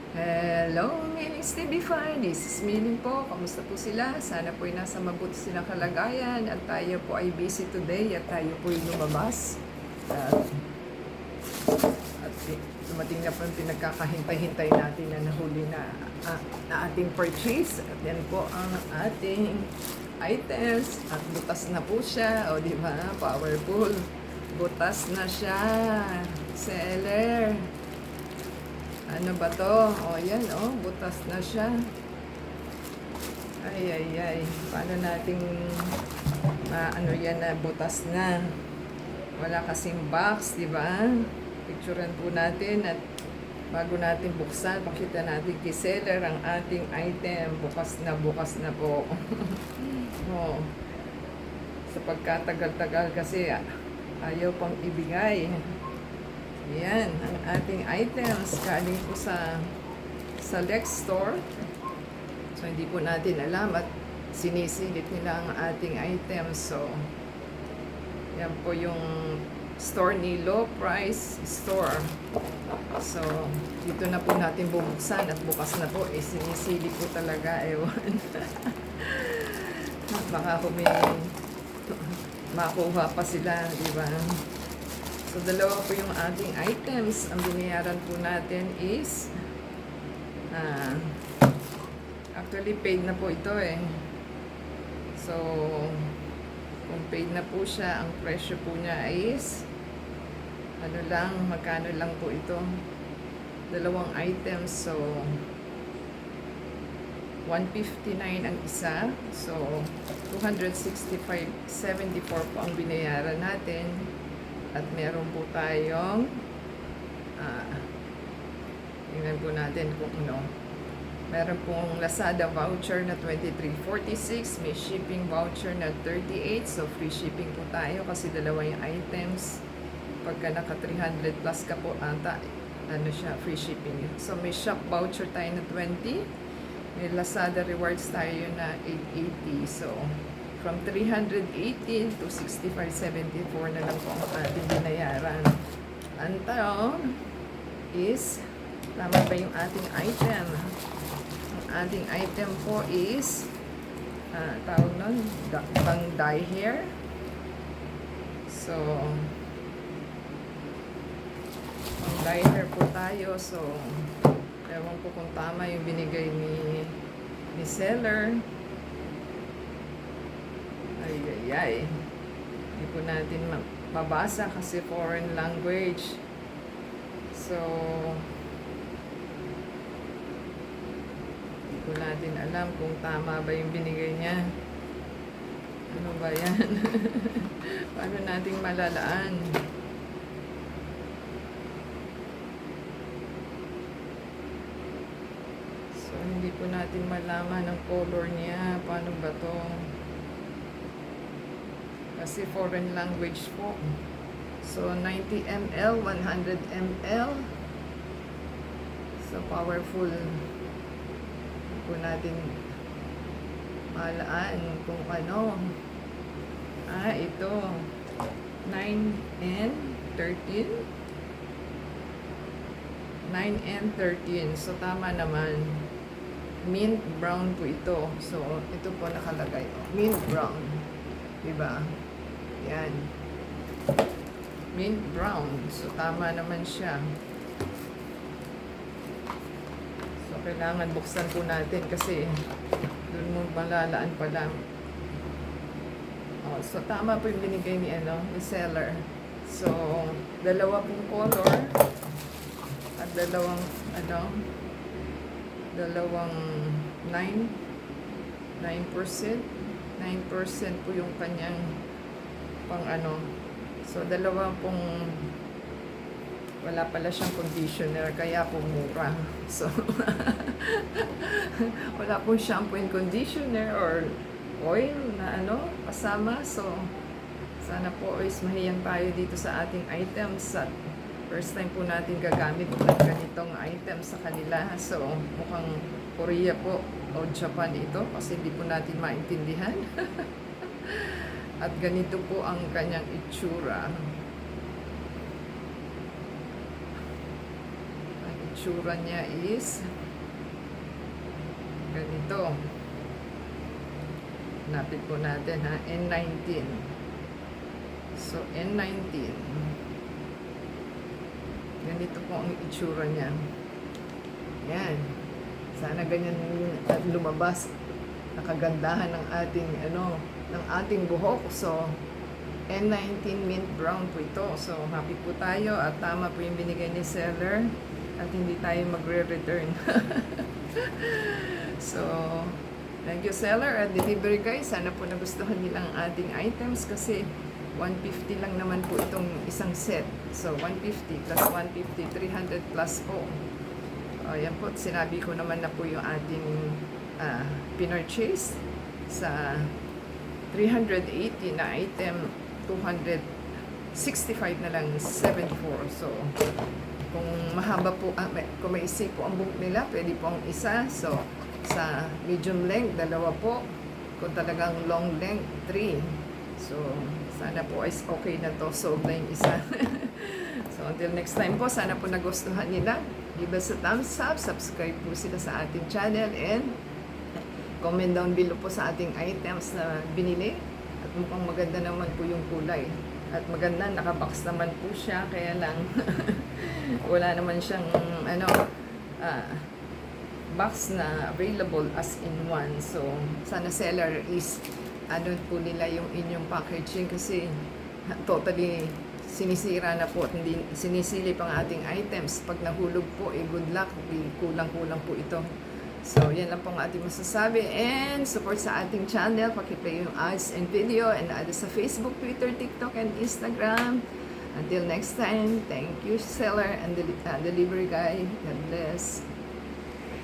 Hello, Miling's TV5. This is Miling po. Kamusta po sila? Sana po ay nasa mabuti silang kalagayan at tayo po ay busy today at tayo po ay lumabas. At dumating na po yung pinagkakahintay-hintay natin na nahuli na ating purchase. At yan po ang ating items. At butas na po siya. O di ba? Powerful. Butas na siya. Seller. Ano ba to? O, yan, o. Butas na siya. Ay, ay, ay. Paano nating ano yan na butas na? Wala kasing box, di ba? Picturean po natin at bago natin buksan, pakita natin kay seller ang ating item. Bukas na po. O. Sa pagkatagal-tagal kasi ayaw pang ibigay. Yan, ang ating items galing po sa Lex Store. So, hindi po natin alam at sinisilip nila ang ating items. So, yan po yung store ni Low Price Store. So, dito na po natin bubuksan at bukas na po. Sinisilip po talaga, ewan. Baka makuha pa sila, di ba? So, dalawa po yung ating items. Ang binayaran po natin is actually paid na po ito eh. So, kung paid na po siya, ang presyo po niya is magkano lang po ito. Dalawang items. So, 159 ang isa. So, 265.74 po ang binayaran natin. At meron po tayong tingnan po natin kung ano. Meron pong Lazada voucher na 23.46, may shipping voucher na 38, so free shipping po tayo kasi dalawa yung items. Pagka naka 300 plus ka po ata, ano siya, free shipping. So may shop voucher tayo na 20, may Lazada rewards tayo na 880, so from 318 to 65.74 na lang po ang ating binayaran. Ang tanong is, tama ba yung ating item? Ang ating item po is, tawag nun, pang dye hair. So, pang dye hair po tayo. So, ewan ko kung tama yung binigay ni seller. Ay. Hindi po natin mabasa kasi foreign language. So, hindi po natin alam kung tama ba yung binigay niya. Ano ba yan? Paano natin malalaan? So, hindi po natin malaman ang color niya. Paano ba to? Kasi foreign language po. So, 90 ml, 100 ml. So, powerful. Hindi po natin malaan kung ano. Ito. 9N13. 9N13. So, tama naman. Mint brown po ito. So, ito po nakalagay. Mint brown. Diba? Yan. Mint brown. So, tama naman siya. So, kailangan buksan po natin kasi doon mo malalaan pala. Oh, so, tama po yung binigay ni seller. So, dalawa pong color at dalawang 9%. 9% po yung kanyang pang So, dalawa pong wala pala siyang conditioner, kaya po mura. So, wala pong shampoo and conditioner or oil na kasama. So, sana po is mahiyang tayo dito sa ating items. At first time po natin gagamit ng ganitong item sa kanila. So, mukhang Korea po o Japan ito kasi hindi po natin maintindihan. At ganito po ang kanyang itsura. Ang itsura niya is ganito. Napit po natin ha, N19. So, N19. Ganito po ang itsura niya. Yan. Sana ganyan at lumabas nakagandahan ng ating ng ating buhok. So, N19 mint brown po ito. So, happy po tayo at tama po yung binigay ni seller at hindi tayo magre-return. So, thank you seller at delivery guys. Sana po nagustuhan nilang ating items kasi 150 lang naman po itong isang set. So, 150 plus 150, 300 plus po. Yan po, sinabi ko naman na po yung ating pinurchase sa 380 na item, 265 na lang, 74. So, kung mahaba po, kung may isip po ang buhok nila, pwede po ang isa. So, sa medium length, 2 po. Kung talagang long length, 3. So, sana po is okay na to. Solve na yung isa. So, until next time po, sana po nagustuhan nila. Give us a thumbs up, subscribe po sila sa ating channel, and comment down below po sa ating items na binili. At mukhang maganda naman po yung kulay. At maganda, nakabox naman po siya, kaya lang wala naman siyang box na available as in one. So, sana seller is po nila yung inyong packaging kasi totally sinisira na po at hindi sinisilip ang ating items. Pag nahulog po, good luck, kulang-kulang po ito. So, yan lang po ang ating masasabi. And support sa ating channel. Pakiplay yung ads and video and add sa Facebook, Twitter, TikTok, and Instagram. Until next time, thank you seller and delivery guy. God bless.